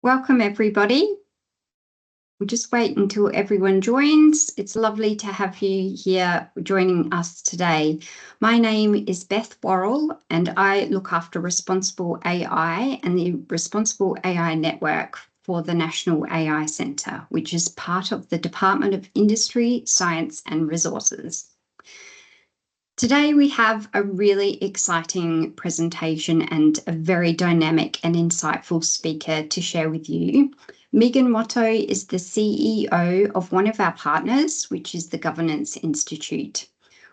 Welcome, everybody. We'll just wait until everyone joins. It's lovely to have you here joining us today. My name is Beth Worrell, and I look after Responsible AI and the Responsible AI Network for the National AI Centre, which is part of the Department of Industry, Science and Resources. Today we have a really exciting presentation and a very dynamic and insightful speaker to share with you. Megan Motto is the CEO of one of our partners, which is the Governance Institute.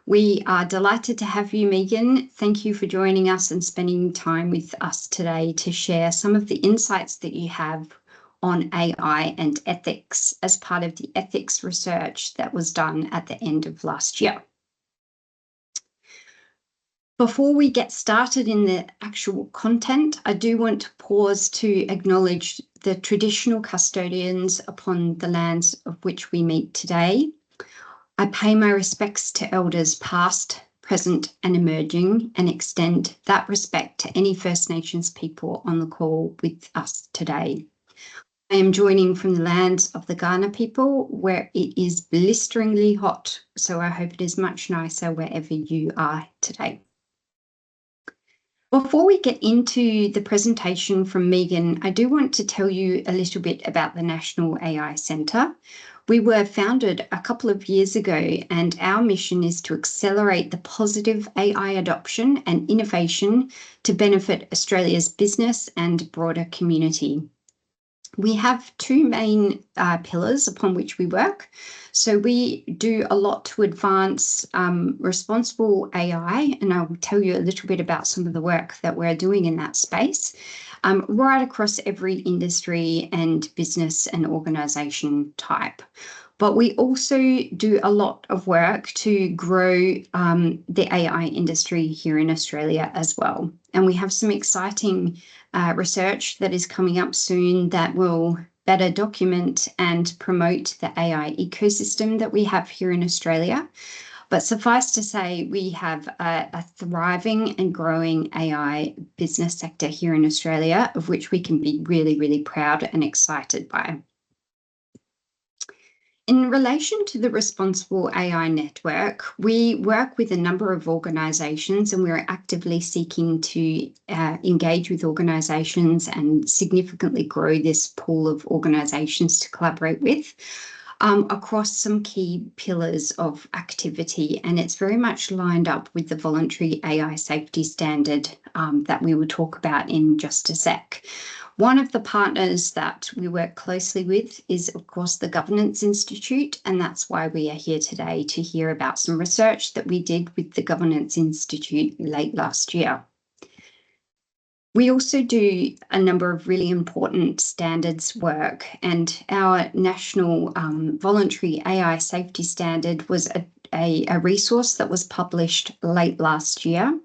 We are delighted to have you, Megan. Thank you for joining us and spending time with us today to share some of the insights that you have on AI and ethics as part of the ethics research that was done at the end of last year. Before we get started in the actual content, I do want to pause to acknowledge the traditional custodians upon the lands of which we meet today. I pay my respects to elders past, present and emerging, and extend that respect to any First Nations people on the call with us today. I am joining from the lands of the Kaurna people, where it is blisteringly hot, so I hope it is much nicer wherever you are today. Before we get into the presentation from Megan, I do want to tell you a little bit about the National AI Centre. We were founded a couple of years ago, and our mission is to accelerate the positive AI adoption and innovation to benefit Australia's business and broader community. We have two main pillars upon which we work. So we do a lot to advance responsible AI, and I'll tell you a little bit about some of the work that we're doing in that space, right across every industry and business and organisation type. But we also do a lot of work to grow the AI industry here in Australia as well. And we have some exciting research that is coming up soon that will better document and promote the AI ecosystem that we have here in Australia. But suffice to say, we have a thriving and growing AI business sector here in Australia, of which we can be really, really proud and excited by. In relation to the Responsible AI Network, we work with a number of organisations, and we're actively seeking to engage with organisations and significantly grow this pool of organisations to collaborate with across some key pillars of activity. And it's very much lined up with the voluntary AI safety standard that we will talk about in just a sec. One of the partners that we work closely with is, of course, the Governance Institute, and that's why we are here today to hear about some research that we did with the Governance Institute late last year. We also do a number of really important standards work, and our National Voluntary AI Safety Standard was a resource that was published late last year.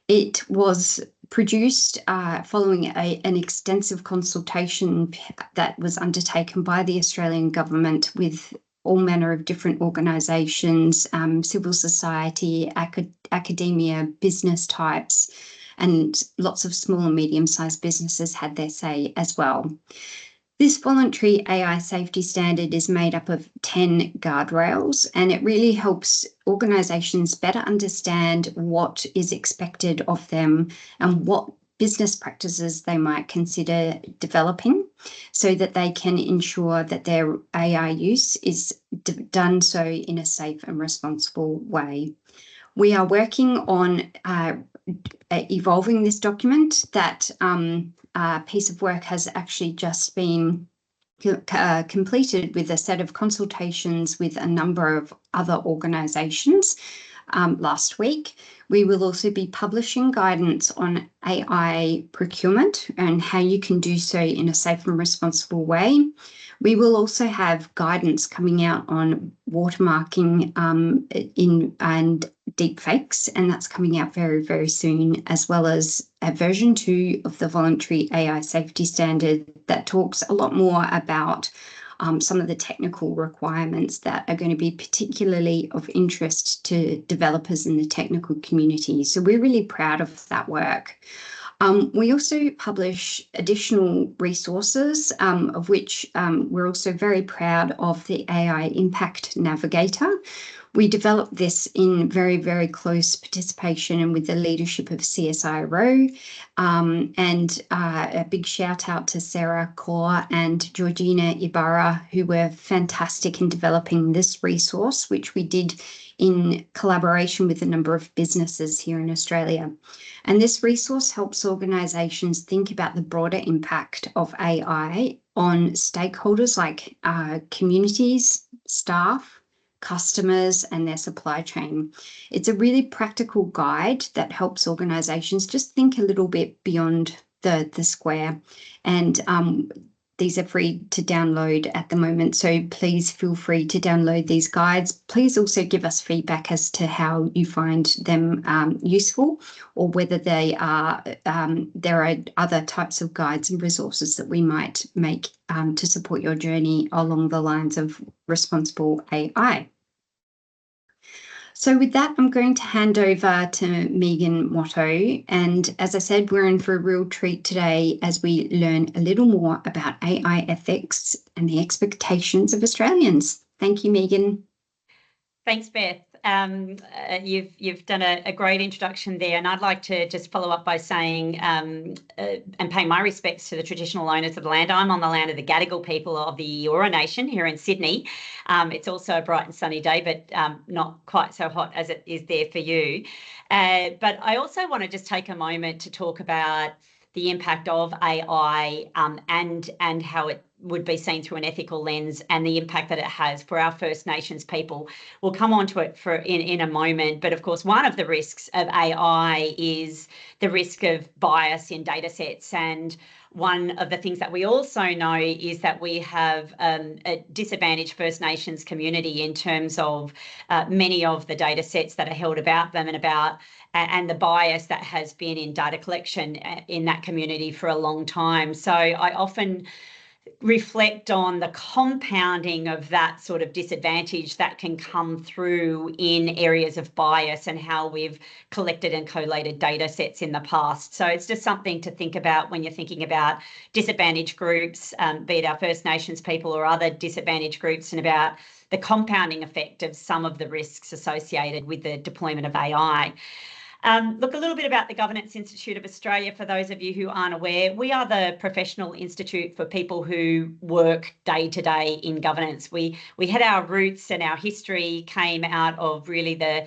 It was produced following an extensive consultation that was undertaken by the Australian government with all manner of different organisations, civil society, academia, business types, and lots of small and medium-sized businesses had their say as well. This voluntary AI safety standard is made up of 10 guardrails, and it really helps organisations better understand what is expected of them and what business practices they might consider developing so that they can ensure that their AI use is done so in a safe and responsible way. We are working on evolving this document. That piece of work has actually just been completed with a set of consultations with a number of other organisations last week. We will also be publishing guidance on AI procurement and how you can do so in a safe and responsible way. We will also have guidance coming out on watermarking and deepfakes, and that's coming out very, very soon, as well as a version 2 of the Voluntary AI Safety Standard that talks a lot more about some of the technical requirements that are going to be particularly of interest to developers in the technical community. So we're really proud of that work. We also publish additional resources, of which we're also very proud of the AI Impact Navigator. We developed this in very, very close participation and with the leadership of CSIRO. And a big shout out to Sarah Kaur and Georgina Ibarra, who were fantastic in developing this resource, which we did in collaboration with a number of businesses here in Australia. And this resource helps organisations think about the broader impact of AI on stakeholders like communities, staff, customers, and their supply chain. It's a really practical guide that helps organisations just think a little bit beyond the square. And these are free to download at the moment, so please feel free to download these guides. Please also give us feedback as to how you find them useful, or whether they are there are other types of guides and resources that we might make to support your journey along the lines of responsible AI. So with that, I'm going to hand over to Megan Watto. And as I said, we're in for a real treat today as we learn a little more about AI ethics and the expectations of Australians. Thank you, Megan. Thanks, Beth. You've done a great introduction there, and I'd like to just follow up by saying and paying my respects to the traditional owners of the land. I'm on the land of the Gadigal people of the Eora Nation here in Sydney. It's also a bright and sunny day, but not quite so hot as it is there for you. But I also want to just take a moment to talk about the impact of AI and how it would be seen through an ethical lens, and the impact that it has for our First Nations people. We'll come on to it in a moment, but of course one of the risks of AI is the risk of bias in data sets. And one of the things that we also know is that we have a disadvantaged First Nations community in terms of many of the data sets that are held about them and the bias that has been in data collection in that community for a long time. So I often reflect on the compounding of that sort of disadvantage that can come through in areas of bias and how we've collected and collated data sets in the past. So it's just something to think about when you're thinking about disadvantaged groups, be it our First Nations people or other disadvantaged groups, and about the compounding effect of some of the risks associated with the deployment of AI. Look, a little bit about the Governance Institute of Australia, for those of you who aren't aware. We are the professional institute for people who work day to day in governance. We had our roots, and our history came out of really the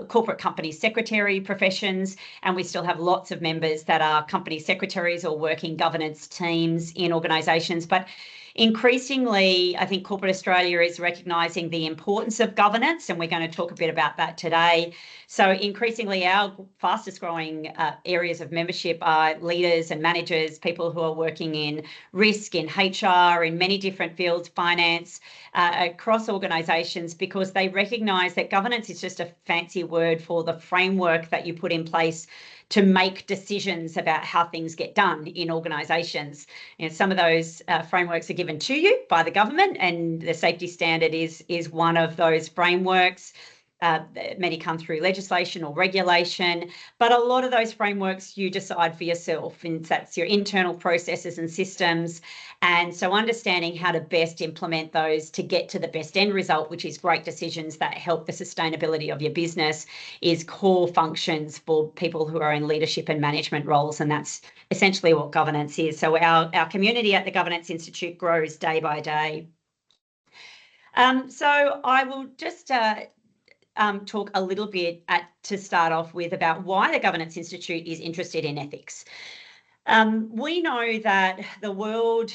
corporate company secretary professions, and we still have lots of members that are company secretaries or working governance teams in organisations. But increasingly, I think corporate Australia is recognising the importance of governance, and we're going to talk a bit about that today. So increasingly, our fastest growing areas of membership are leaders and managers, people who are working in risk, in HR, in many different fields, finance, across organisations, because they recognise that governance is just a fancy word for the framework that you put in place to make decisions about how things get done in organisations. You know, some of those frameworks are given to you by the government, and the safety standard is one of those frameworks. Many come through legislation or regulation, but a lot of those frameworks you decide for yourself, and that's your internal processes and systems. And so understanding how to best implement those to get to the best end result, which is great decisions that help the sustainability of your business, is core functions for people who are in leadership and management roles. And that's essentially what governance is. So our community at the Governance Institute grows day by day. So I will just talk a little bit to start off with about why the Governance Institute is interested in ethics. We know that the world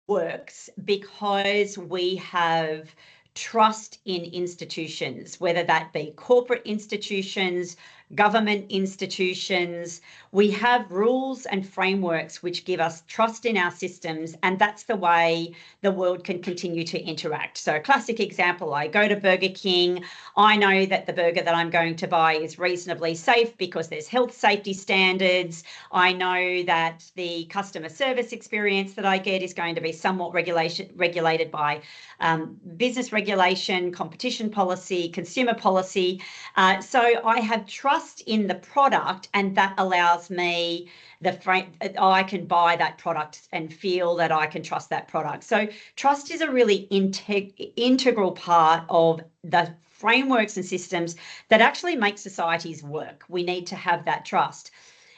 works because we have trust in institutions, whether that be corporate institutions, government institutions. We have rules and frameworks which give us trust in our systems, and that's the way the world can continue to interact. So a classic example, I go to Burger King, I know that the burger that I'm going to buy is reasonably safe because there's health safety standards. I know that the customer service experience that I get is going to be somewhat regulated by business regulation, competition policy, consumer policy. So I have trust trust in the product, and that allows me I can buy that product and feel that I can trust that product. So trust is a really integral part of the frameworks and systems that actually make societies work. We need to have that trust.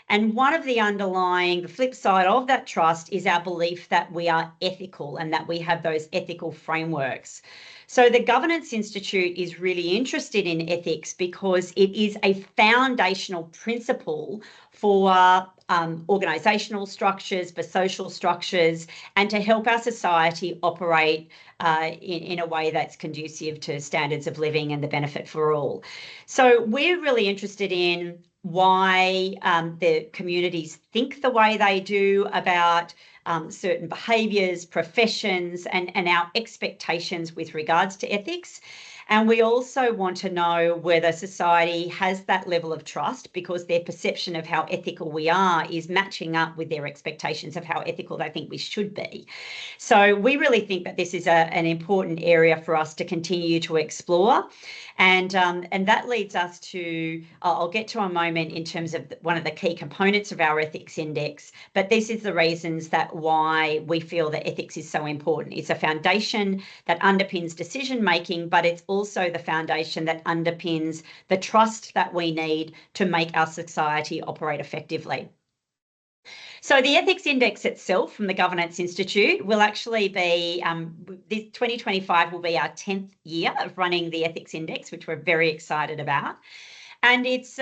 And one of the flip side of that trust is our belief that we are ethical and that we have those ethical frameworks. So the Governance Institute is really interested in ethics because it is a foundational principle for organisational structures, for social structures, and to help our society operate in a way that's conducive to standards of living and the benefit for all. So we're really interested in why the communities think the way they do about certain behaviours, professions, and our expectations with regards to ethics. And we also want to know whether society has that level of trust because their perception of how ethical we are is matching up with their expectations of how ethical they think we should be. So we really think that this is an important area for us to continue to explore. And that leads us to, I'll get to a moment in terms of one of the key components of our ethics index, but this is the reasons that why we feel that ethics is so important. It's a foundation that underpins decision making, but it's also the foundation that underpins the trust that we need to make our society operate effectively. So the Ethics Index itself from the Governance Institute will actually be, 2025 will be our 10th year of running the Ethics Index, which we're very excited about. And it's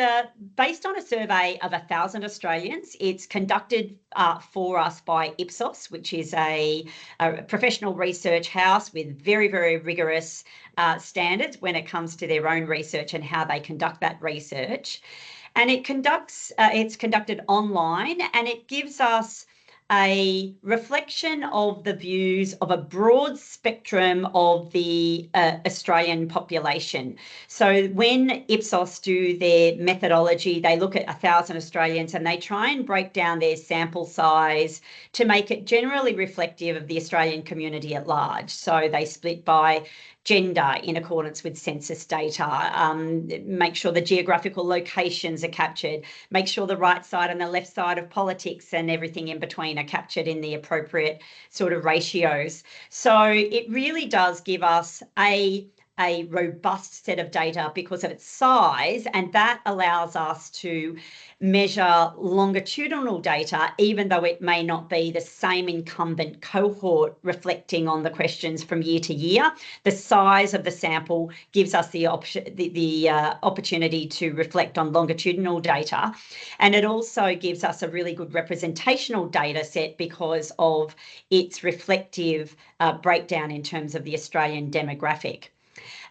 based on a survey of 1,000 Australians. It's conducted for us by Ipsos, which is a professional research house with very, very rigorous standards when it comes to their own research and how they conduct that research. And it's conducted online, and it gives us a reflection of the views of a broad spectrum of the Australian population. So when Ipsos do their methodology, they look at 1,000 Australians and they try and break down their sample size to make it generally reflective of the Australian community at large. So they split by gender in accordance with census data, make sure the geographical locations are captured, make sure the right side and the left side of politics and everything in between are captured in the appropriate sort of ratios. So it really does give us a robust set of data because of its size, and that allows us to measure longitudinal data, even though it may not be the same incumbent cohort reflecting on the questions from year to year. The size of the sample gives us the opportunity to reflect on longitudinal data, and it also gives us a really good representational data set because of its reflective breakdown in terms of the Australian demographic.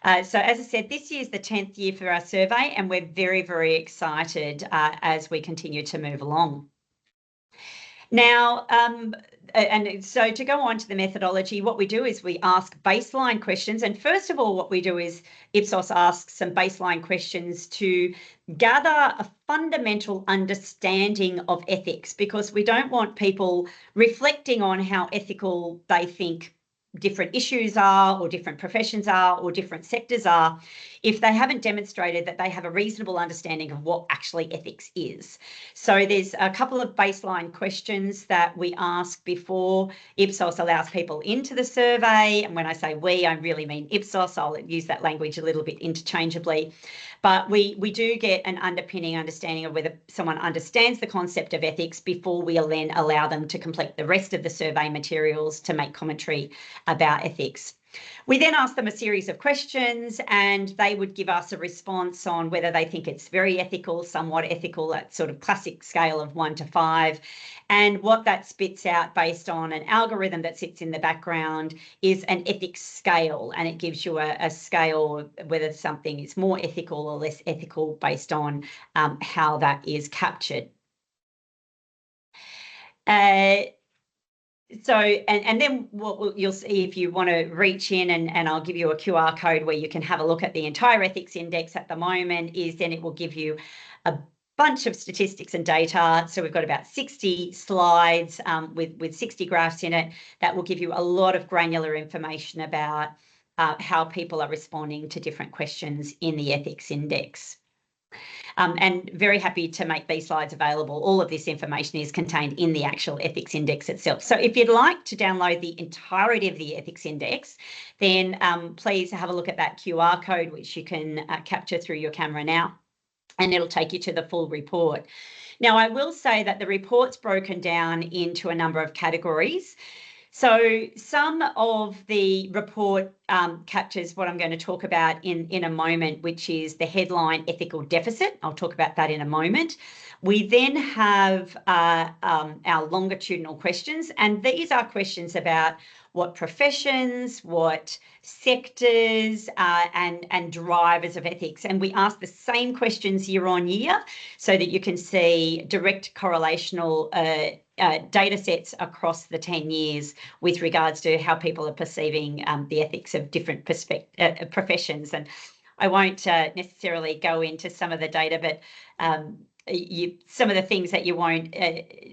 So as I said, this year is the 10th year for our survey, and we're very, very excited as we continue to move along. Now, and so to go on to the methodology, what we do is we ask baseline questions. And first of all, what we do is Ipsos asks some baseline questions to gather a fundamental understanding of ethics, because we don't want people reflecting on how ethical they think different issues are, or different professions are, or different sectors are, if they haven't demonstrated that they have a reasonable understanding of what actually ethics is. So there's a couple of baseline questions that we ask before Ipsos allows people into the survey. And when I say we, I really mean Ipsos. I'll use that language a little bit interchangeably. But we do get an understanding of whether someone understands the concept of ethics before we then allow them to complete the rest of the survey materials to make commentary about ethics. We then ask them a series of questions, and they would give us a response on whether they think it's very ethical, somewhat ethical, that sort of classic scale of 1 to 5. And what that spits out based on an algorithm that sits in the background is an ethics scale, and it gives you a scale whether something is more ethical or less ethical based on how that is captured. So, and then what you'll see if you want to reach in, and I'll give you a QR code where you can have a look at the entire ethics index at the moment, is then it will give you a bunch of statistics and data. So we've got about 60 slides with 60 graphs in it that will give you a lot of granular information about how people are responding to different questions in the ethics index. And very happy to make these slides available. All of this information is contained in the actual ethics index itself. So if you'd like to download the entirety of the ethics index, then please have a look at that QR code, which you can capture through your camera now, and it'll take you to the full report. Now, I will say that the report's broken down into a number of categories. So some of the report captures what I'm going to talk about in a moment, which is the headline ethical deficit. I'll talk about that in a moment. We then have our longitudinal questions, and these are questions about what professions, what sectors, and drivers of ethics. And we ask the same questions year on year so that you can see direct correlational data sets across the 10 years with regards to how people are perceiving the ethics of different professions. And I won't necessarily go into some of the data, but some of the things that you won't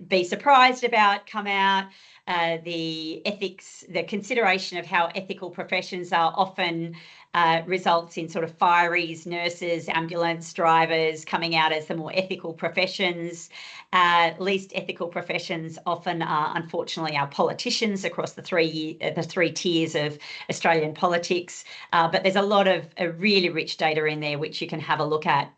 be surprised about come out. The ethics, the consideration of how ethical professions are often results in sort of fireys, nurses, ambulance drivers coming out as the more ethical professions. Least ethical professions often are, unfortunately, our politicians across the three tiers of Australian politics. But there's a lot of really rich data in there which you can have a look at.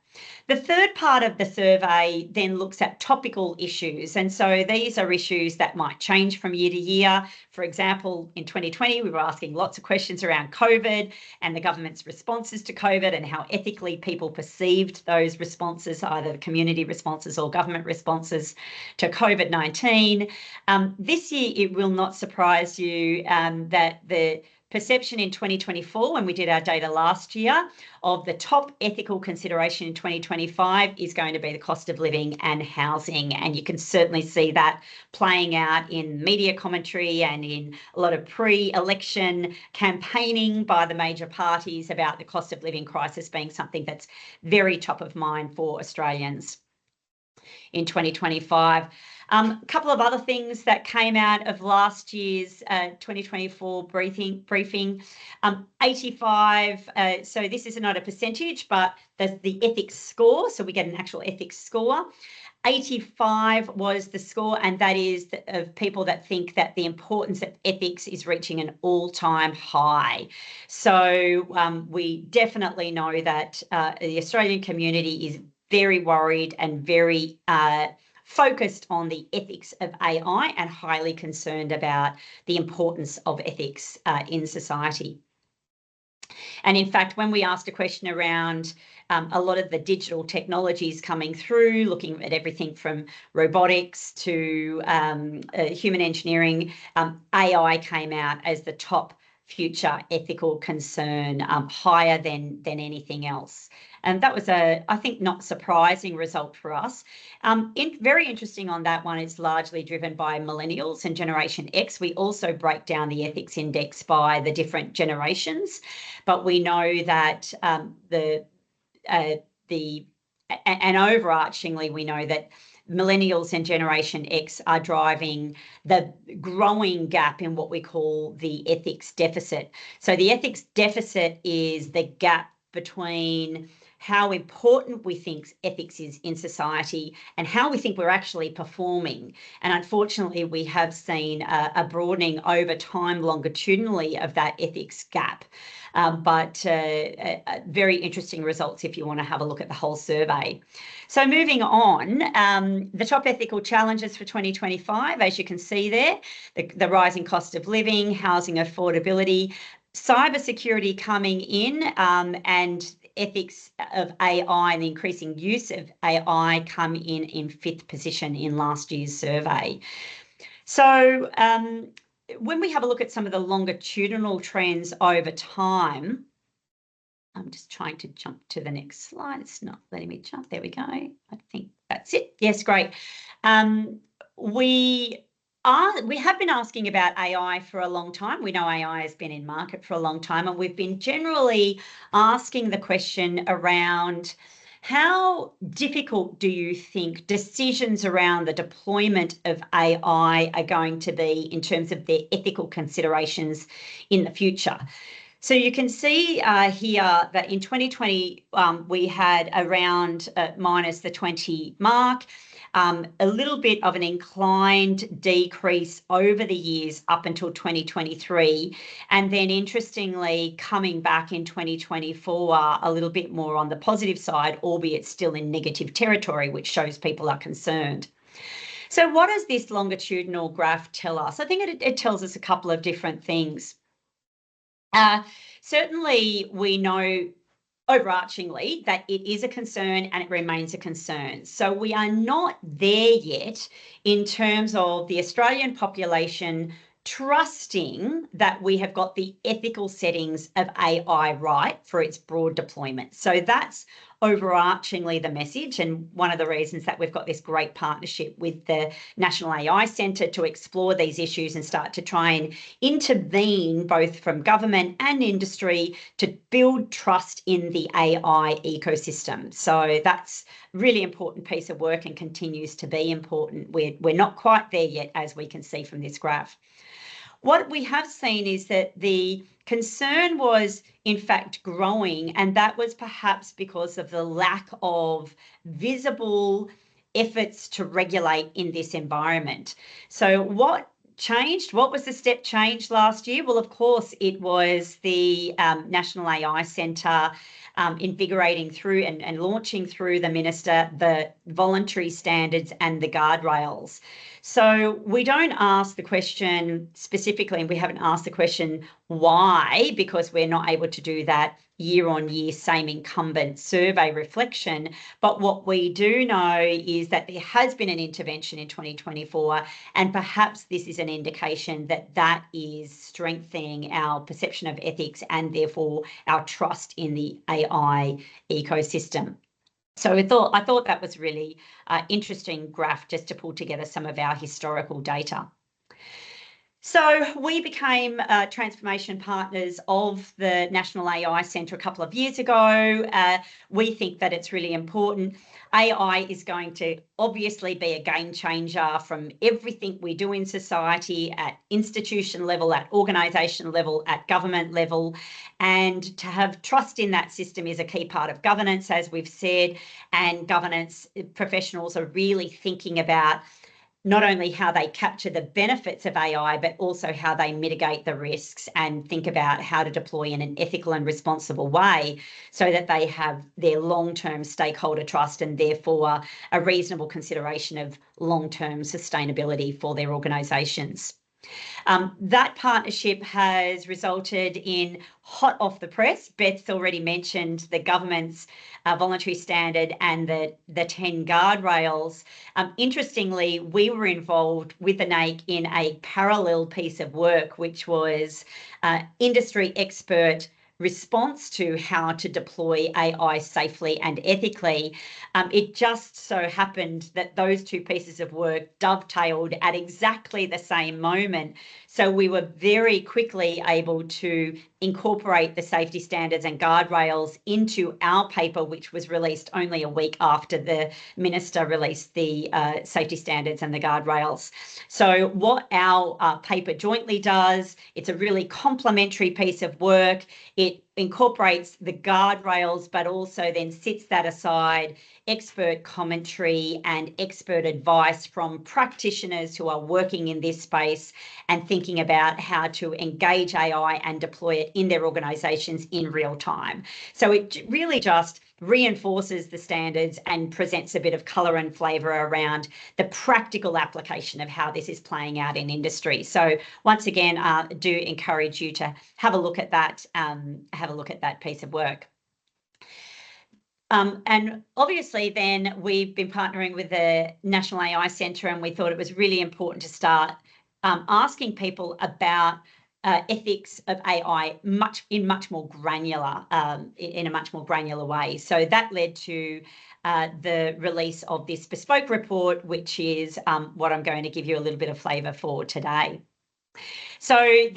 The third part of the survey then looks at topical issues. And so these are issues that might change from year to year. For example, in 2020, we were asking lots of questions around COVID and the government's responses to COVID and how ethically people perceived those responses, either the community responses or government responses to COVID-19. This year, it will not surprise you that the perception in 2024, when we did our data last year, of the top ethical consideration in 2025 is going to be the cost of living and housing. And you can certainly see that playing out in media commentary and in a lot of pre-election campaigning by the major parties about the cost of living crisis being something that's very top of mind for Australians in 2025. A couple of other things that came out of last year's 2024 briefing. 85, so this is not a percentage, but the ethics score, so we get an actual ethics score. 85 was the score, and that is of people that think that the importance of ethics is reaching an all-time high. So we definitely know that the Australian community is very worried and very focused on the ethics of AI and highly concerned about the importance of ethics in society. And in fact, when we asked a question around a lot of the digital technologies coming through, looking at everything from robotics to human engineering, AI came out as the top future ethical concern, higher than anything else. And that was I think, not surprising result for us. Very interesting on that one, it's largely driven by millennials and Generation X. We also break down the ethics index by the different generations, but we know that overarchingly, we know that millennials and Generation X are driving the growing gap in what we call the ethics deficit. So the ethics deficit is the gap between how important we think ethics is in society and how we think we're actually performing. And unfortunately, we have seen a broadening over time longitudinally of that ethics gap. But very interesting results if you want to have a look at the whole survey. So moving on, the top ethical challenges for 2025, as you can see there, the rising cost of living, housing affordability, cybersecurity coming in, and ethics of AI and the increasing use of AI come in fifth position in last year's survey. So when we have a look at some of the longitudinal trends over time, I'm just trying to jump to the next slide. It's not letting me jump. There we go. I think that's it. Yes, great. We have been asking about AI for a long time. We know AI has been in market for a long time, and we've been generally asking the question around how difficult do you think decisions around the deployment of AI are going to be in terms of their ethical considerations in the future? So you can see here that in 2020, we had around minus the 20 mark, a little bit of an inclined decrease over the years up until 2023. And then interestingly, coming back in 2024, a little bit more on the positive side, albeit still in negative territory, which shows people are concerned. So what does this longitudinal graph tell us? I think it tells us a couple of different things. Certainly, we know overarchingly that it is a concern and it remains a concern. So we are not there yet in terms of the Australian population trusting that we have got the ethical settings of AI right for its broad deployment. So that's overarchingly the message, and one of the reasons that we've got this great partnership with the National AI Centre to explore these issues and start to try and intervene both from government and industry to build trust in the AI ecosystem. So that's a really important piece of work and continues to be important. We're not quite there yet, as we can see from this graph. What we have seen is that the concern was in fact growing, and that was perhaps because of the lack of visible efforts to regulate in this environment. So what changed? What was the step change last year? Well, of course, it was the National AI Centre invigorating through and launching through the Minister the voluntary standards and the guardrails. So we don't ask the question specifically, and we haven't asked the question why, because we're not able to do that year on year same incumbent survey reflection. But what we do know is that there has been an intervention in 2024, and perhaps this is an indication that that is strengthening our perception of ethics and therefore our trust in the AI ecosystem. So I thought that was really interesting graph just to pull together some of our historical data. So we became transformation partners of the National AI Centre a couple of years ago. We think that it's really important. AI is going to obviously be a game changer from everything we do in society at institution level, at organisation level, at government level. And to have trust in that system is a key part of governance, as we've said, and governance professionals are really thinking about not only how they capture the benefits of AI, but also how they mitigate the risks and think about how to deploy in an ethical and responsible way so that they have their long-term stakeholder trust and therefore a reasonable consideration of long-term sustainability for their organisations. That partnership has resulted in hot off the press. Beth's already mentioned the government's voluntary standard and the 10 guardrails. Interestingly, we were involved with the NAIC in a parallel piece of work, which was industry expert response to how to deploy AI safely and ethically. It just so happened that those two pieces of work dovetailed at exactly the same moment. So we were very quickly able to incorporate the safety standards and guardrails into our paper, which was released only a week after the Minister released the safety standards and the guardrails. So what our paper jointly does, it's a really complementary piece of work. It incorporates the guardrails, but also then sits that aside, expert commentary and expert advice from practitioners who are working in this space and thinking about how to engage AI and deploy it in their organisations in real time. So it really just reinforces the standards and presents a bit of colour and flavour around the practical application of how this is playing out in industry. So once again, do encourage you to have a look at that, piece of work. And obviously then we've been partnering with the National AI Centre, and we thought it was really important to start asking people about ethics of AI in a much more granular way. So that led to the release of this bespoke report, which is what I'm going to give you a little bit of flavour for today. So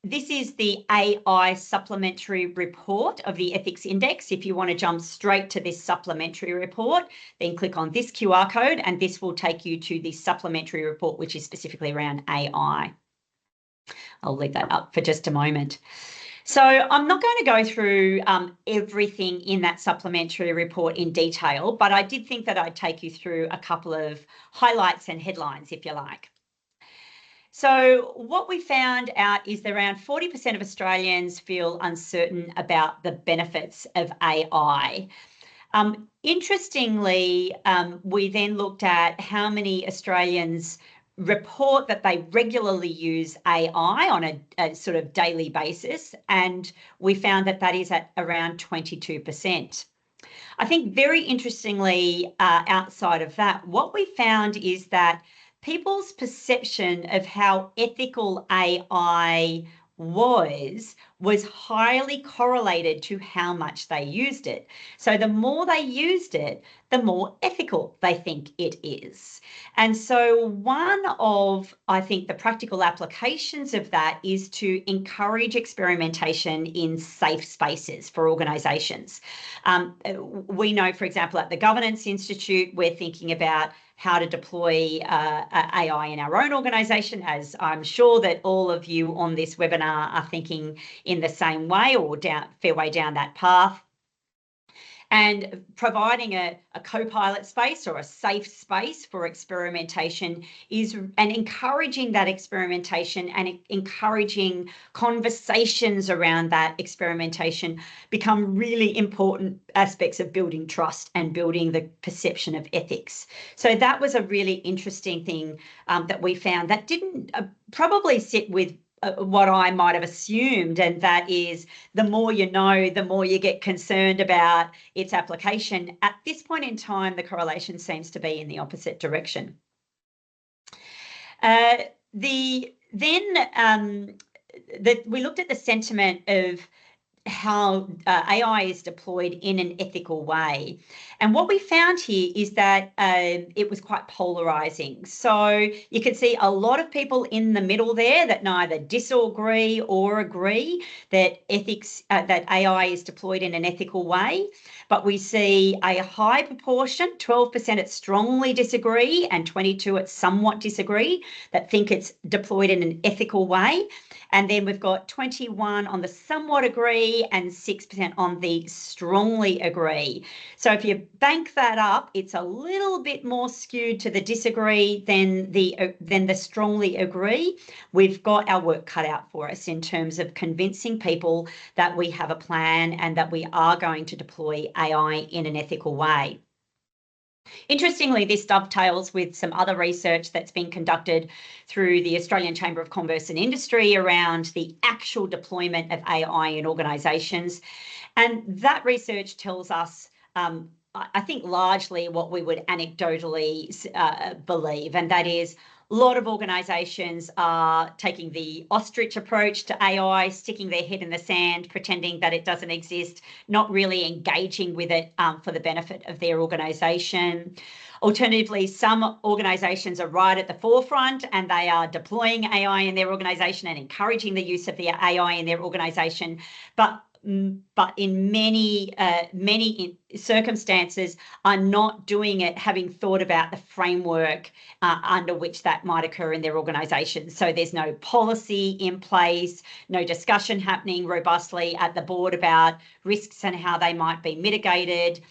this is the AI supplementary report of the Ethics Index. If you want to jump straight to this supplementary report, then click on this QR code and this will take you to the supplementary report, which is specifically around AI. I'll leave that up for just a moment. So I'm not going to go through everything in that supplementary report in detail, but I did think that I'd take you through a couple of highlights and headlines, if you like. So what we found out is that around 40% of Australians feel uncertain about the benefits of AI. Interestingly, we then looked at how many Australians report that they regularly use AI on a sort of daily basis, and we found that that is at around 22%. I think very interestingly, outside of that, what we found is that people's perception of how ethical AI was highly correlated to how much they used it. So the more they used it, the more ethical they think it is. And so one of, I think, the practical applications of that is to encourage experimentation in safe spaces for organisations. We know, for example, at the Governance Institute, we're thinking about how to deploy AI in our own organisation, as I'm sure that all of you on this webinar are thinking in the same way or fair way down that path. And providing a co-pilot space or a safe space for experimentation and encouraging that experimentation and encouraging conversations around that experimentation become really important aspects of building trust and building the perception of ethics. So that was a really interesting thing that we found that didn't probably sit with what I might have assumed, and that is the more you know, the more you get concerned about its application. At this point in time, the correlation seems to be in the opposite direction. We looked at the sentiment of how AI is deployed in an ethical way. And what we found here is that it was quite polarizing. So you could see a lot of people in the middle there that neither disagree or agree that that AI is deployed in an ethical way. But we see a high proportion, 12% at strongly disagree and 22% at somewhat disagree, that think it's deployed in an ethical way. And then we've got 21 on the somewhat agree and 6% on the strongly agree. So if you bank that up, it's a little bit more skewed to the disagree than the strongly agree. We've got our work cut out for us in terms of convincing people that we have a plan and that we are going to deploy AI in an ethical way. Interestingly, this dovetails with some other research that's been conducted through the Australian Chamber of Commerce and Industry around the actual deployment of AI in organisations. And that research tells us, I think, largely what we would anecdotally believe, and that is a lot of organisations are taking the ostrich approach to AI, sticking their head in the sand, pretending that it doesn't exist, not really engaging with it for the benefit of their organisation. Alternatively, some organisations are right at the forefront and they are deploying AI in their organisation and encouraging the use of the AI in their organisation, but in many circumstances are not doing it having thought about the framework under which that might occur in their organisation. So there's no policy in place, no discussion happening robustly at the board about risks and how they might be mitigated.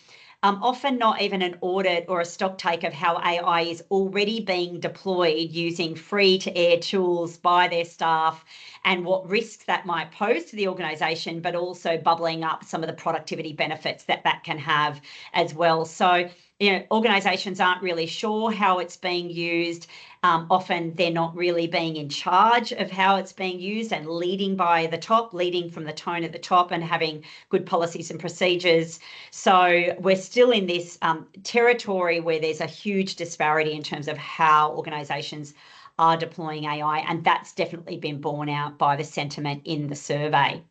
Often not even an audit or a stock take of how AI is already being deployed using free-to-air tools by their staff and what risks that might pose to the organisation, but also bubbling up some of the productivity benefits that that can have as well. So, organisations aren't really sure how it's being used. Often they're not really being in charge of how it's being used and leading from the tone at the top and having good policies and procedures. So we're still in this territory where there's a huge disparity in terms of how organisations are deploying AI, and that's definitely been borne out by the sentiment in the survey.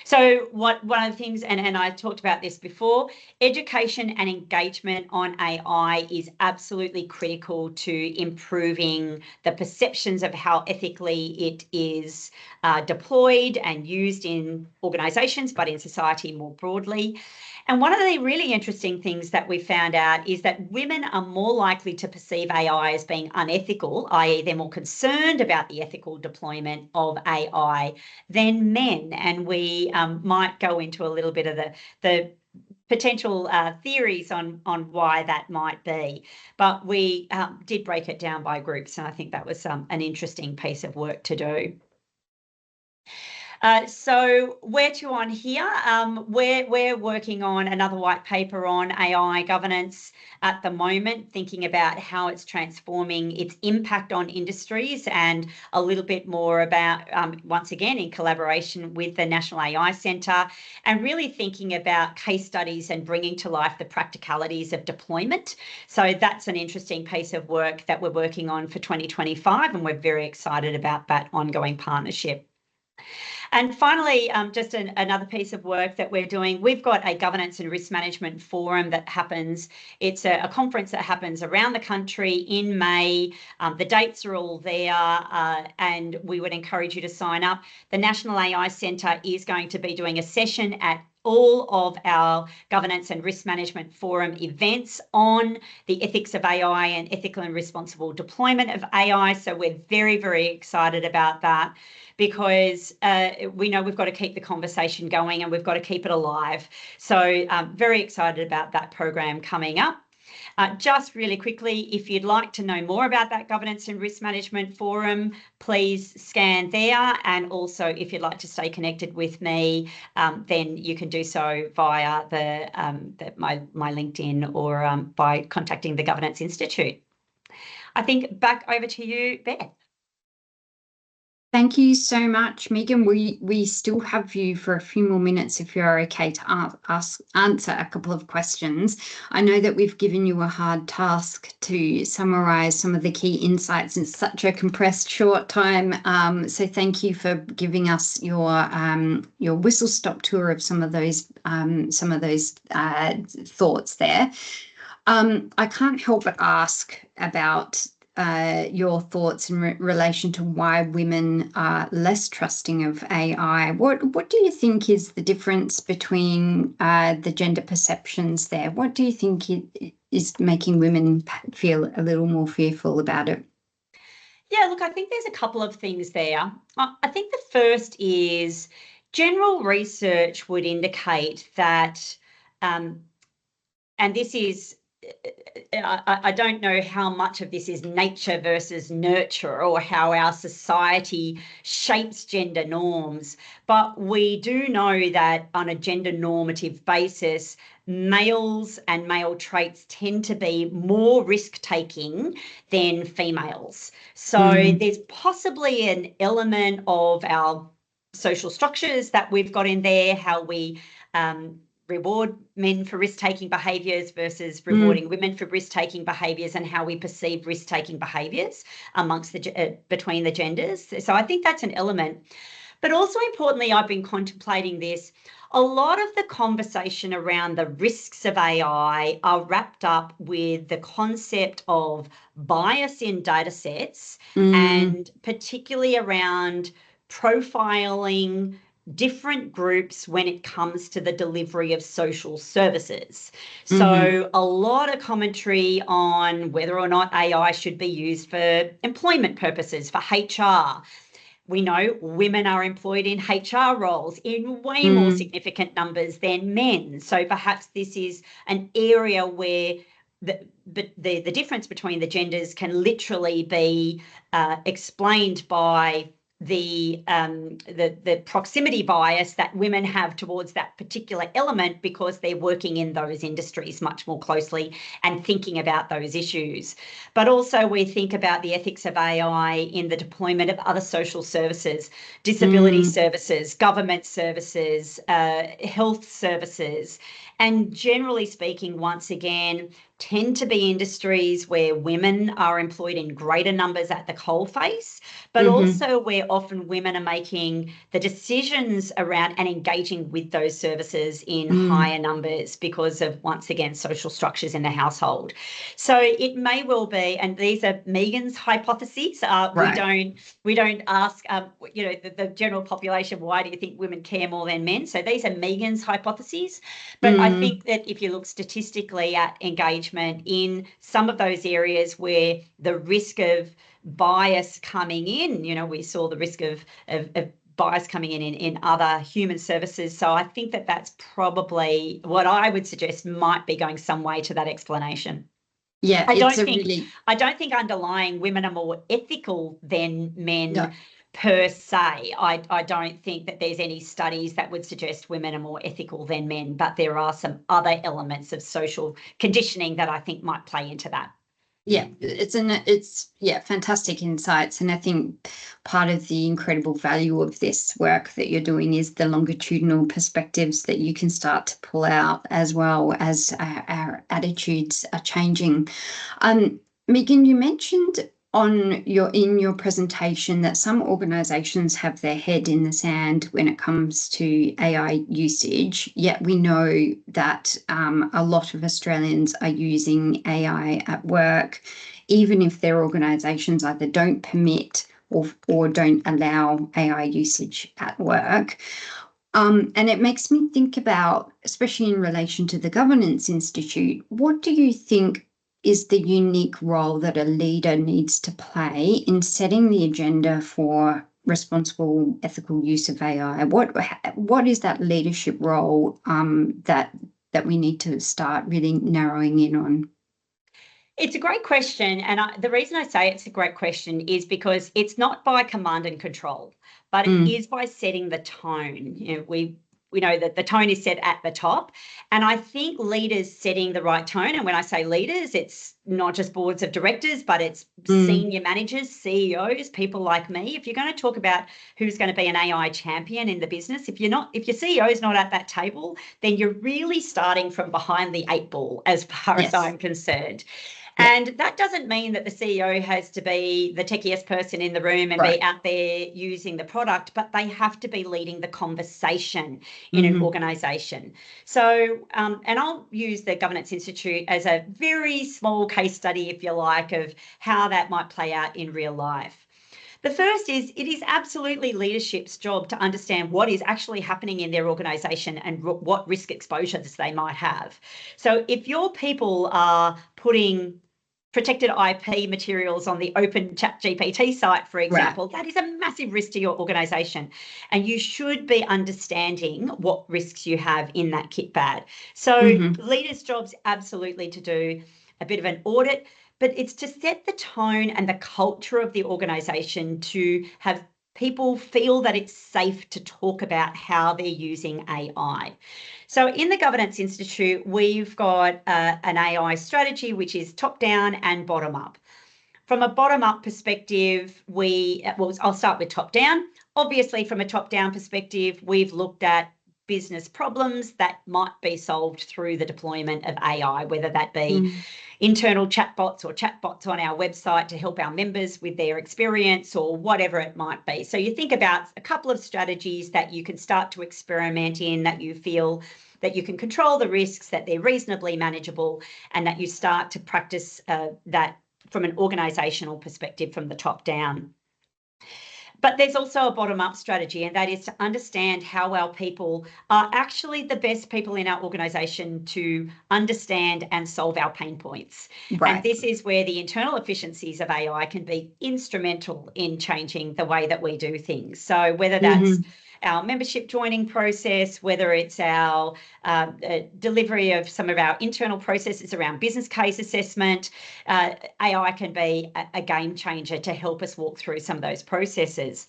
So one of the things, and I talked about this before, education and engagement on AI is absolutely critical to improving the perceptions of how ethically it is deployed and used in organisations, but in society more broadly. And one of the really interesting things that we found out is that women are more likely to perceive AI as being unethical, i.e. they're more concerned about the ethical deployment of AI than men. And we might go into a little bit of the potential theories on why that might be. But we did break it down by groups, and I think that was an interesting piece of work to do. So where to on here? We're working on another white paper on AI governance at the moment, thinking about how it's transforming its impact on industries, and a little bit more about, once again, in collaboration with the National AI Centre, and really thinking about case studies and bringing to life the practicalities of deployment. So that's an interesting piece of work that we're working on for 2025, and we're very excited about that ongoing partnership. And finally, just another piece of work that we're doing, we've got a governance and risk management forum that happens. It's a conference that happens around the country in May. The dates are all there, and we would encourage you to sign up. The National AI Centre is going to be doing a session at all of our governance and risk management forum events on the ethics of AI and ethical and responsible deployment of AI. So we're very, very excited about that, because we know we've got to keep the conversation going and we've got to keep it alive. So very excited about that program coming up. Just really quickly, if you'd like to know more about that Governance and Risk Management Forum, please scan there. And also, if you'd like to stay connected with me, then you can do so via my LinkedIn, or by contacting the Governance Institute. I think back over to you, Beth. Thank you so much, Megan. We still have you for a few more minutes if you're okay to answer a couple of questions. I know that we've given you a hard task to summarise some of the key insights in such a compressed short time. So thank you for giving us your whistle-stop tour of some of those thoughts there. I can't help but ask about your thoughts in relation to why women are less trusting of AI. What do you think is the difference between the gender perceptions there? What do you think is making women feel a little more fearful about it? Yeah, look, I think there's a couple of things there. I think the first is general research would indicate that, and this is, I don't know how much of this is nature versus nurture, or how our society shapes gender norms, but we do know that on a gender normative basis, males and male traits tend to be more risk-taking than females. So there's possibly an element of our social structures that we've got in there, how we reward men for risk-taking behaviours versus rewarding women for risk-taking behaviours, and how we perceive risk-taking behaviours amongst between the genders. So I think that's an element. But also importantly, I've been contemplating this. A lot of the conversation around the risks of AI are wrapped up with the concept of bias in data sets, and particularly around profiling different groups when it comes to the delivery of social services. So a lot of commentary on whether or not AI should be used for employment purposes, for HR. We know women are employed in HR roles in way more significant numbers than men. So perhaps this is an area where the difference between the genders can literally be explained by the proximity bias that women have towards that particular element, because they're working in those industries much more closely and thinking about those issues. But also we think about the ethics of AI in the deployment of other social services, disability services, government services, health services. And generally speaking, once again, tend to be industries where women are employed in greater numbers at the coalface, but also where often women are making the decisions around and engaging with those services in higher numbers because of, once again, social structures in the household. So it may well be, and these are Megan's hypotheses. Right. We don't ask, the general population, why do you think women care more than men? So these are Megan's hypotheses. But I think that if you look statistically at engagement in some of those areas where the risk of bias coming in, we saw the risk of bias coming in other human services. So I think that that's probably what I would suggest might be going some way to that explanation. Yeah, I it's don't a think really, I don't think underlying women are more ethical than men no, per se. I don't think that there's any studies that would suggest women are more ethical than men, but there are some other elements of social conditioning that I think might play into that. yeah, fantastic insights. And I think part of the incredible value of this work that you're doing is the longitudinal perspectives that you can start to pull out as well as our attitudes are changing. Megan, you mentioned in your presentation that some organizations have their head in the sand when it comes to AI usage, yet we know that a lot of Australians are using AI at work, even if their organizations either don't permit or don't allow AI usage at work. And it makes me think about, especially in relation to the Governance Institute, what do you think is the unique role that a leader needs to play in setting the agenda for responsible, ethical use of AI? What is that leadership role that we need to start really narrowing in on? It's a great question. And the reason I say it's a great question is because it's not by command and control, but it is by setting the tone. We know that the tone is set at the top. And I think leaders setting the right tone, and when I say leaders, it's not just boards of directors, but it's senior managers, CEOs, people like me. If you're going to talk about who's going to be an AI champion in the business, if your CEO is not at that table, then you're really starting from behind the eight ball as far as Yes. I'm concerned. Yeah. And that doesn't mean that the CEO has to be the techiest person in the room and Right. be out there using the product, but they have to be leading the conversation in an organisation. So, and I'll use the Governance Institute as a very small case study, if you like, of how that might play out in real life. The first is it is absolutely leadership's job to understand what is actually happening in their organisation and what risk exposures they might have. So if your people are putting protected IP materials on the open ChatGPT site, for example, that is a massive risk to your organisation. And you should be understanding what risks you have in that kit bag. So leaders' job's absolutely to do a bit of an audit, but it's to set the tone and the culture of the organisation to have people feel that it's safe to talk about how they're using AI. So in the Governance Institute, we've got an AI strategy, which is top down and bottom up. From a bottom up perspective, I'll start with top down. Obviously, from a top down perspective, we've looked at business problems that might be solved through the deployment of AI, whether that be internal chatbots or chatbots on our website to help our members with their experience or whatever it might be. So you think about a couple of strategies that you can start to experiment in, that you feel that you can control the risks, that they're reasonably manageable, and that you start to practice that from an organisational perspective from the top down. But there's also a bottom-up strategy, and that is to understand how our people are actually the best people in our organisation to understand and solve our pain points. Right. And this is where the internal efficiencies of AI can be instrumental in changing the way that we do things. So whether that's our membership joining process, whether it's our delivery of some of our internal processes around business case assessment, AI can be a game changer to help us walk through some of those processes.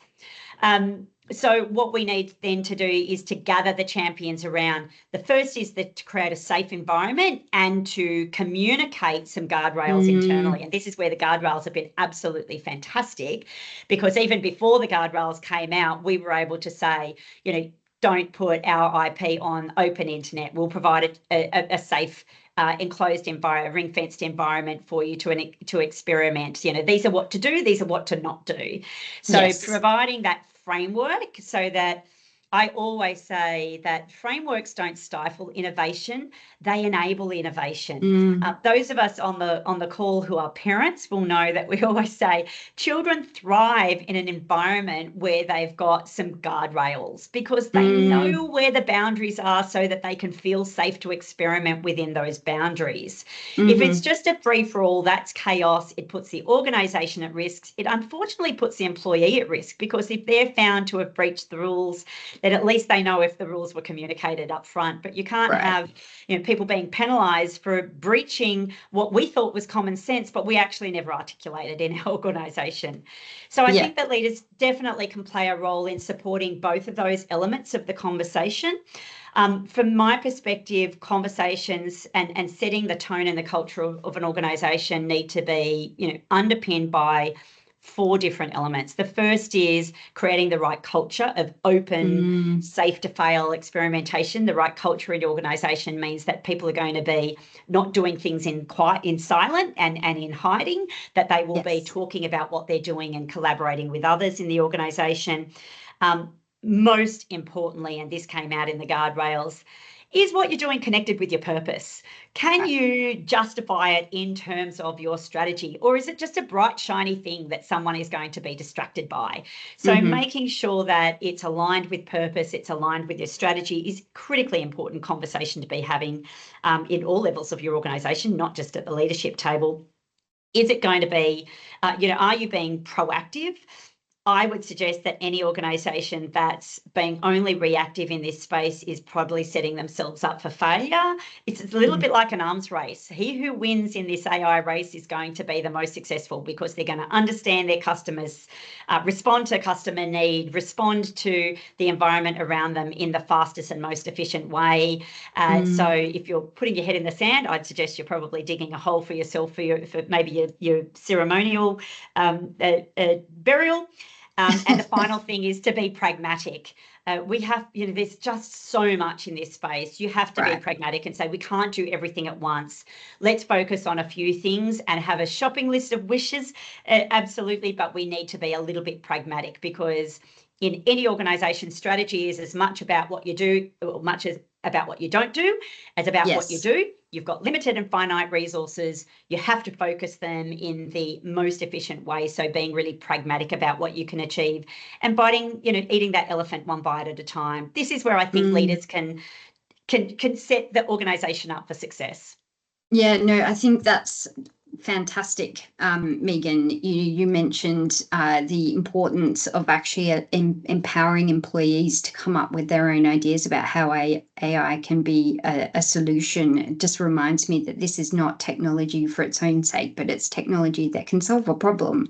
So what we need then to do is to gather the champions around. The first is to create a safe environment and to communicate some guardrails internally. And this is where the guardrails have been absolutely fantastic, because even before the guardrails came out, we were able to say, don't put our IP on open internet. We'll provide a safe enclosed environment, ring-fenced environment for you to experiment. These are what to do, these are what to not do. So providing that framework, so that I always say that frameworks don't stifle innovation, they enable innovation. Those of us on the call who are parents will know that we always say children thrive in an environment where they've got some guardrails, because they know where the boundaries are so that they can feel safe to experiment within those boundaries. If it's just a free-for-all, that's chaos. It puts the organisation at risk. It unfortunately puts the employee at risk, because if they're found to have breached the rules, that at least they know if the rules were communicated up front. But you can't have people being penalised for breaching what we thought was common sense, but we actually never articulated in our organisation. So I think that leaders definitely can play a role in supporting both of those elements of the conversation. From my perspective, conversations and setting the tone and the culture of an organisation need to be, underpinned by 4 different elements. The first is creating the right culture of open, safe to fail experimentation. The right culture in the organisation means that people are going to be not doing things in silent and in hiding, that they will be talking about what they're doing and collaborating with others in the organisation. Most importantly, and this came out in the guardrails, is what you're doing connected with your purpose? Can you justify it in terms of your strategy, or is it just a bright, shiny thing that someone is going to be distracted by? So making sure that it's aligned with purpose, it's aligned with your strategy, is critically important conversation to be having in all levels of your organisation, not just at the leadership table. Is it going to be, are you being proactive? I would suggest that any organisation that's being only reactive in this space is probably setting themselves up for failure. It's a little bit like an arms race. He who wins in this AI race is going to be the most successful, because they're going to understand their customers, respond to customer need, respond to the environment around them in the fastest and most efficient way. So if you're putting your head in the sand, I'd suggest you're probably digging a hole for yourself for maybe your ceremonial burial. And the final thing is to be pragmatic. We have, there's just so much in this space. You have to be pragmatic and say, we can't do everything at once. Let's focus on a few things and have a shopping list of wishes. Absolutely. But we need to be a little bit pragmatic, because in any organisation, strategy is as much about what you do, or much as about what you don't do, as about what you do. You've got limited and finite resources. You have to focus them in the most efficient way. So being really pragmatic about what you can achieve, and eating that elephant one bite at a time. This is where I think leaders can set the organisation up for success. Yeah, no, I think that's fantastic, Megan. You mentioned the importance of actually empowering employees to come up with their own ideas about how AI can be a solution. It just reminds me that this is not technology for its own sake, but it's technology that can solve a problem.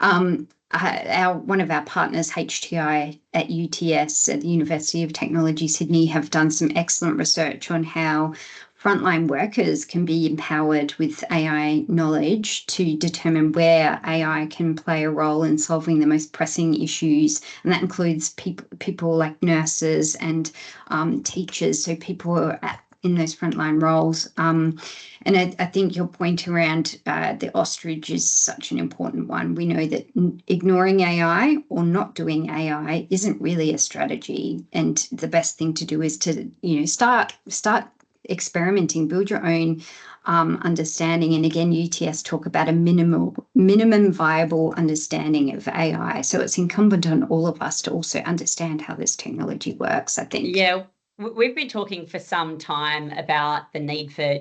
One of our partners, HTI at UTS, at the University of Technology Sydney, have done some excellent research on how frontline workers can be empowered with AI knowledge to determine where AI can play a role in solving the most pressing issues. And that includes people like nurses and teachers, so people who are in those frontline roles. And I think your point around the ostrich is such an important one. We know that ignoring AI or not doing AI isn't really a strategy. And the best thing to do is to, start experimenting, build your own understanding. And again, UTS talk about a minimum viable understanding of AI. So it's incumbent on all of us to also understand how this technology works, I think. Yeah, we've been talking for some time about the need for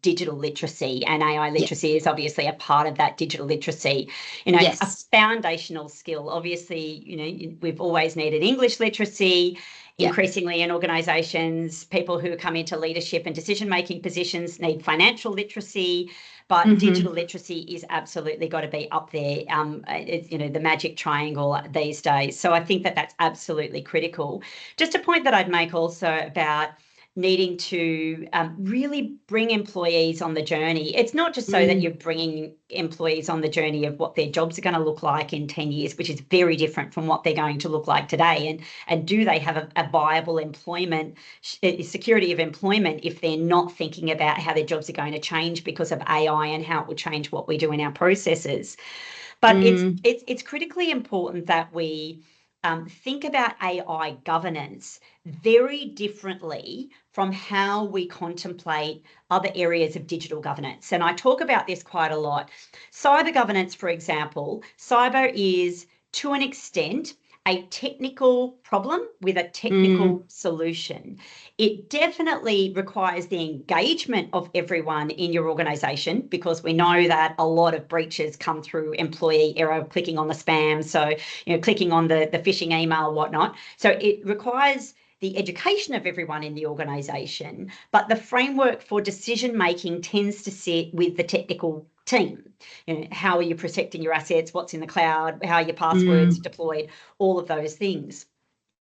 digital literacy, and AI literacy is obviously a part of that digital literacy, a foundational skill. Obviously, we've always needed English literacy. Increasingly in organisations, people who come into leadership and decision-making positions need financial literacy, but digital literacy is absolutely got to be up there. It's, the magic triangle these days. So I think that that's absolutely critical. Just a point that I'd make also about needing to really bring employees on the journey. It's not just so that you're bringing employees on the journey of what their jobs are going to look like in 10 years, which is very different from what they're going to look like today. And do they have a viable employment, security of employment, if they're not thinking about how their jobs are going to change because of AI and how it will change what we do in our processes. But it's critically important that we think about AI governance very differently from how we contemplate other areas of digital governance. And I talk about this quite a lot. Cyber governance, for example, cyber is, to an extent, a technical problem with a technical solution. It definitely requires the engagement of everyone in your organisation, because we know that a lot of breaches come through employee error, clicking on the spam, so clicking on the phishing email, whatnot. So it requires the education of everyone in the organisation, but the framework for decision making tends to sit with the technical team. How are you protecting your assets? What's in the cloud? How are your passwords deployed? All of those things.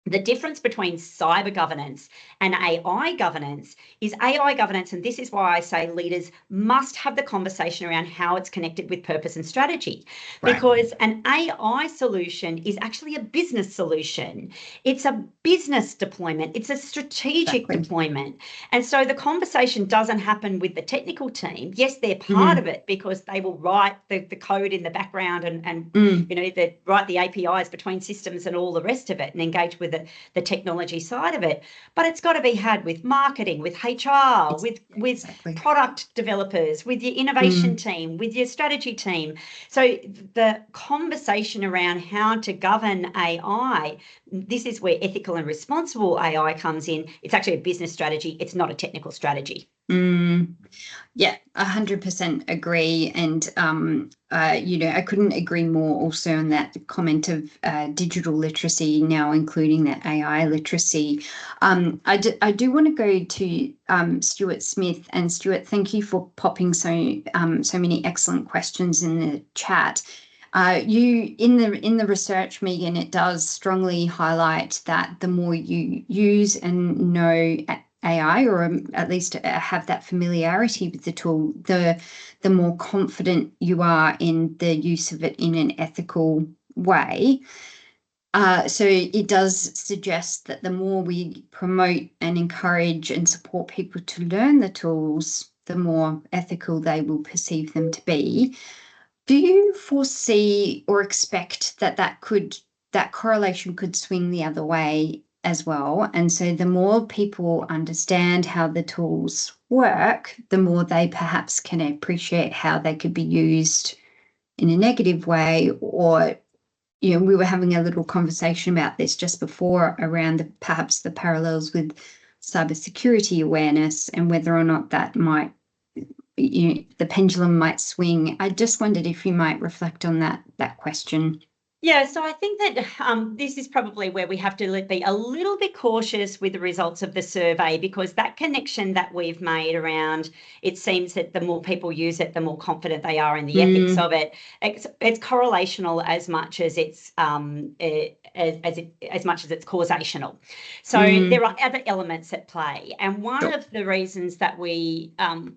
The difference between cyber governance and AI governance is AI governance, and this is why I say leaders must have the conversation around how it's connected with purpose and strategy. Right. Because an AI solution is actually a business solution. It's a business deployment. It's a strategic deployment. And so the conversation doesn't happen with the technical team. Yes, they're part of it, because they will write the code in the background and they write the APIs between systems and all the rest of it, and engage with the technology side of it. But it's got to be had with marketing, with HR, with product developers, with your innovation team, with your strategy team. So the conversation around how to govern AI, this is where ethical and responsible AI comes in. It's actually a business strategy. It's not a technical strategy. Yeah, 100% agree. And, I couldn't agree more also on that comment of digital literacy, now including that AI literacy. I do want to go to Stuart Smith. And Stuart, thank you for popping so many excellent questions in the chat. You in the research, Megan, it does strongly highlight that the more you use and know AI, or at least have that familiarity with the tool, the more confident you are in the use of it in an ethical way. So it does suggest that the more we promote and encourage and support people to learn the tools, the more ethical they will perceive them to be. Do you foresee or expect that correlation could swing the other way as well? And so the more people understand how the tools work, the more they perhaps can appreciate how they could be used in a negative way. Or, we were having a little conversation about this just before around perhaps the parallels with cybersecurity awareness, and whether or not that might, the pendulum might swing. I just wondered if you might reflect on that question. Yeah, so I think that this is probably where we have to be a little bit cautious with the results of the survey, because that connection that we've made around, it seems that the more people use it, the more confident they are in the ethics of it. It's correlational as much as it's as much as it's causational. So there are other elements at play, and one of the reasons that we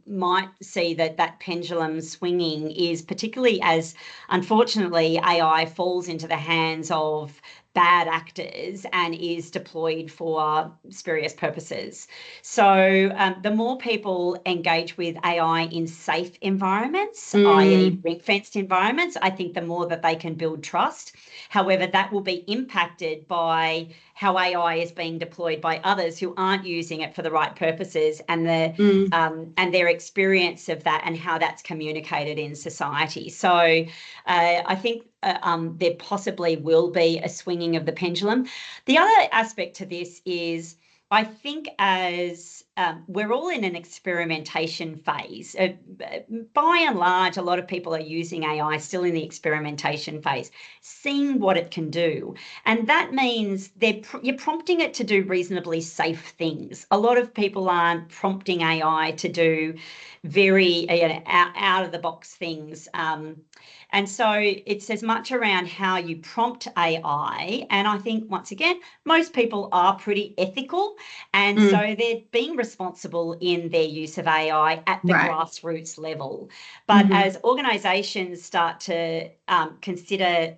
might see that pendulum swinging is particularly as, unfortunately, AI falls into the hands of bad actors and is deployed for spurious purposes. So the more people engage with AI in safe environments, i.e. ring-fenced environments, I think the more that they can build trust. However, that will be impacted by how AI is being deployed by others who aren't using it for the right purposes, and their experience of that and how that's communicated in society. So I think there possibly will be a swinging of the pendulum. The other aspect to this is, I think as we're all in an experimentation phase. By and large, a lot of people are using AI still in the experimentation phase, seeing what it can do. And that means you're prompting it to do reasonably safe things. A lot of people aren't prompting AI to do very out of the box things. And so it's as much around how you prompt AI. And I think, once again, most people are pretty ethical. And so they're being responsible in their use of AI at the grassroots level. But as organisations start to consider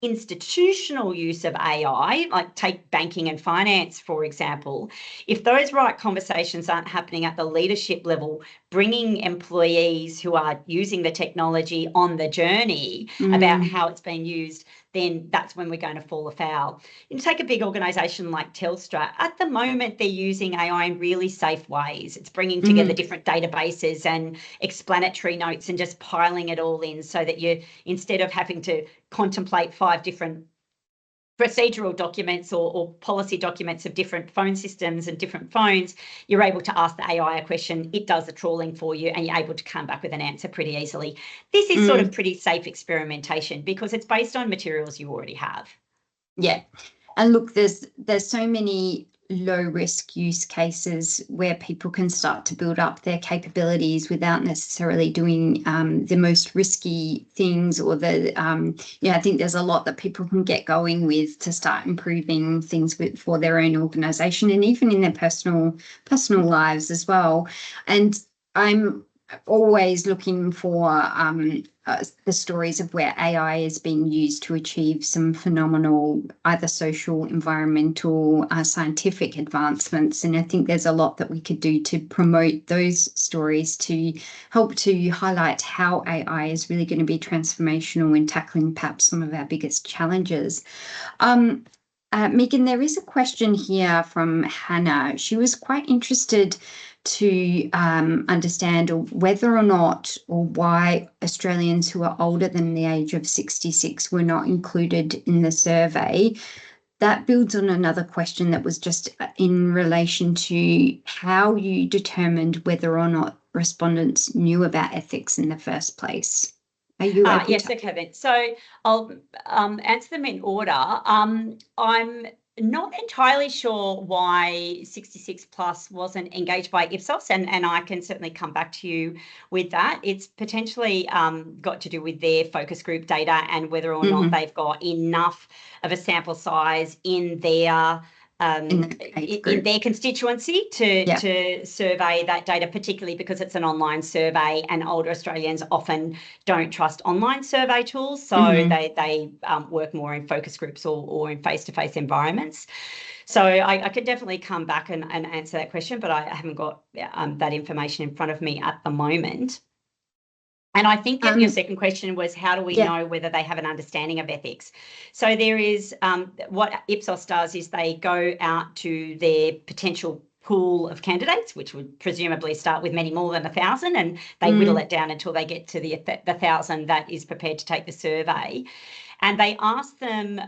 institutional use of AI, like take banking and finance, for example, if those right conversations aren't happening at the leadership level, bringing employees who are using the technology on the journey about how it's being used, then that's when we're going to fall afoul. You take a big organisation like Telstra. At the moment, they're using AI in really safe ways. It's bringing together different databases and explanatory notes and just piling it all in so that you, instead of having to contemplate 5 different procedural documents or policy documents of different phone systems and different phones, you're able to ask the AI a question, it does the trawling for you, and you're able to come back with an answer pretty easily. This is sort of pretty safe experimentation because it's based on materials you already have. Yeah. And look, there's so many low risk use cases where people can start to build up their capabilities without necessarily doing the most risky things or I think there's a lot that people can get going with to start improving things for their own organization and even in their personal lives as well. And I'm always looking for the stories of where AI is being used to achieve some phenomenal either social, environmental, scientific advancements. And I think there's a lot that we could do to promote those stories to help to highlight how AI is really going to be transformational in tackling perhaps some of our biggest challenges. Megan, there is a question here from Hannah. She was quite interested to understand whether or not or why Australians who are older than the age of 66 were not included in the survey. That builds on another question that was just in relation to how you determined whether or not respondents knew about ethics in the first place. Are you able yes, okay. So I'll answer them in order. I'm not entirely sure why 66 plus wasn't engaged by Ipsos, and I can certainly come back to you with that. It's potentially got to do with their focus group data and whether or not they've got enough of a sample size in their in their constituency to survey that data, particularly because it's an online survey and older Australians often don't trust online survey tools. So they work more in focus groups or in face-to-face environments. So I could definitely come back and answer that question, but I haven't got that information in front of me at the moment. And I think that your second question was, how do we know whether they have an understanding of ethics? So there is what Ipsos does is they go out to their potential pool of candidates, which would presumably start with many more than 1,000, and they whittle it down until they get to the 1,000 that is prepared to take the survey. And they ask them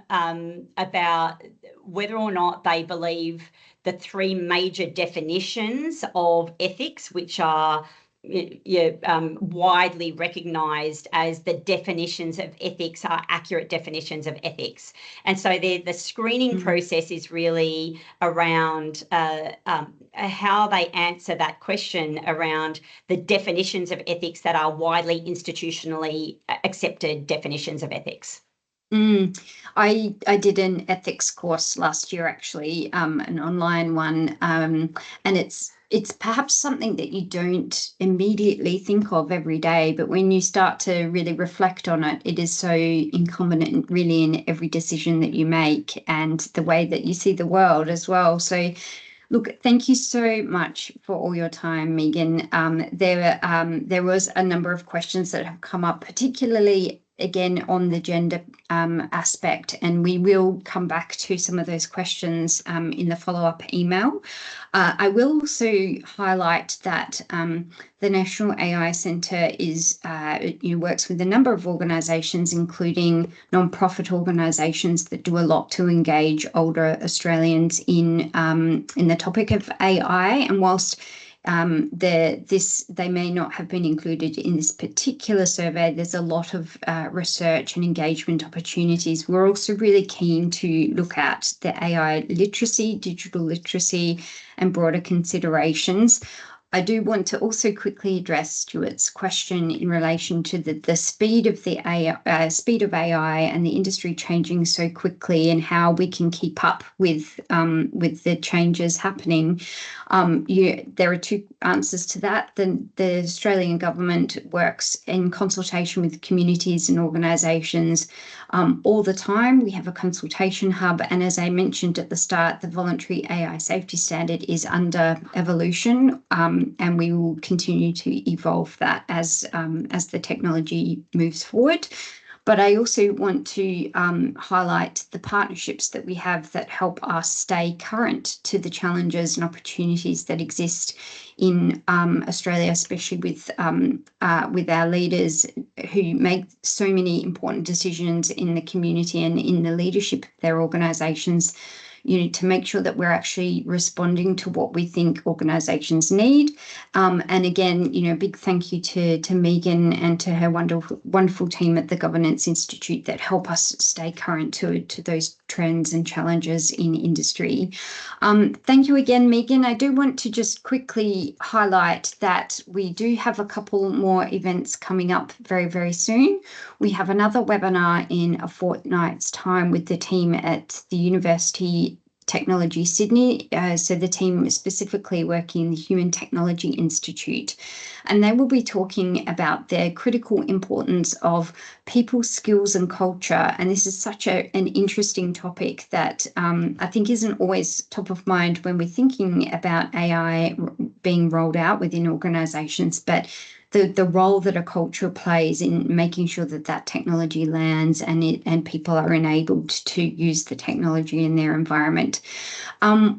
about whether or not they believe the 3 major definitions of ethics, which are widely recognised as the definitions of ethics, are accurate definitions of ethics. And so the screening process is really around how they answer that question around the definitions of ethics that are widely institutionally accepted definitions of ethics. I did an ethics course last year, actually, an online one, and it's perhaps something that you don't immediately think of every day, but when you start to really reflect on it, it is so incumbent really in every decision that you make and the way that you see the world as well. So look, thank you so much for all your time, Megan. There was a number of questions that have come up, particularly again on the gender aspect, and we will come back to some of those questions in the follow-up email. I will also highlight that the National AI Centre is works with a number of organisations, including non-profit organisations that do a lot to engage older Australians in the topic of AI. And whilst they may not have been included in this particular survey, there's a lot of research and engagement opportunities. We're also really keen to look at the AI literacy, digital literacy, and broader considerations. I do want to also quickly address Stuart's question in relation to the speed of the AI and the industry changing so quickly, and how we can keep up with the changes happening. There are two answers to that. The Australian government works in consultation with communities and organisations all the time. We have a consultation hub, and as I mentioned at the start, the voluntary AI safety standard is under evolution, and we will continue to evolve that as the technology moves forward. But I also want to highlight the partnerships that we have that help us stay current to the challenges and opportunities that exist in Australia, especially with our leaders who make so many important decisions in the community and in the leadership of their organisations, to make sure that we're actually responding to what we think organisations need. And again, a big thank you to Megan and to her wonderful team at the Governance Institute that help us stay current to those trends and challenges in industry. Thank you again, Megan. I do want to just quickly highlight that we do have a couple more events coming up very, very soon. We have another webinar in a fortnight's time with the team at the University Technology Sydney, so the team is specifically working in the Human Technology Institute, and they will be talking about the critical importance of people, skills and culture. And this is such an interesting topic that I think isn't always top of mind when we're thinking about AI being rolled out within organisations, but the role that a culture plays in making sure that technology lands and people are enabled to use the technology in their environment.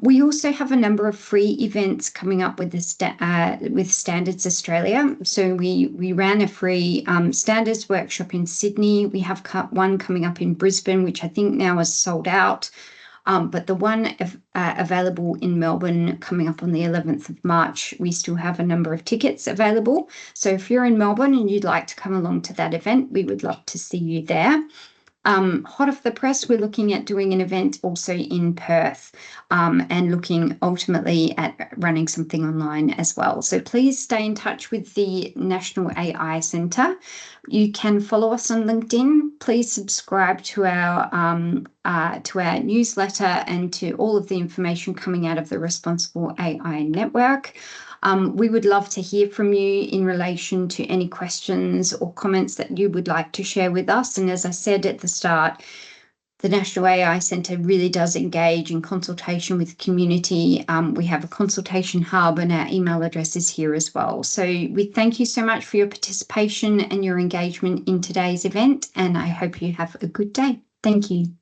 We also have a number of free events coming up with with Standards Australia. So we ran a free standards workshop in Sydney. We have one coming up in Brisbane, which I think now is sold out. But the one available in Melbourne coming up on the 11th of March, we still have a number of tickets available. So if you're in Melbourne and you'd like to come along to that event, we would love to see you there. Hot off the press, we're looking at doing an event also in Perth and looking ultimately at running something online as well. So please stay in touch with the National AI Centre. You can follow us on LinkedIn. Please subscribe to our newsletter and to all of the information coming out of the Responsible AI Network. We would love to hear from you in relation to any questions or comments that you would like to share with us. And as I said at the start, the National AI Centre really does engage in consultation with the community. We have a consultation hub and our email address is here as well. So we thank you so much for your participation and your engagement in today's event, and I hope you have a good day. Thank you.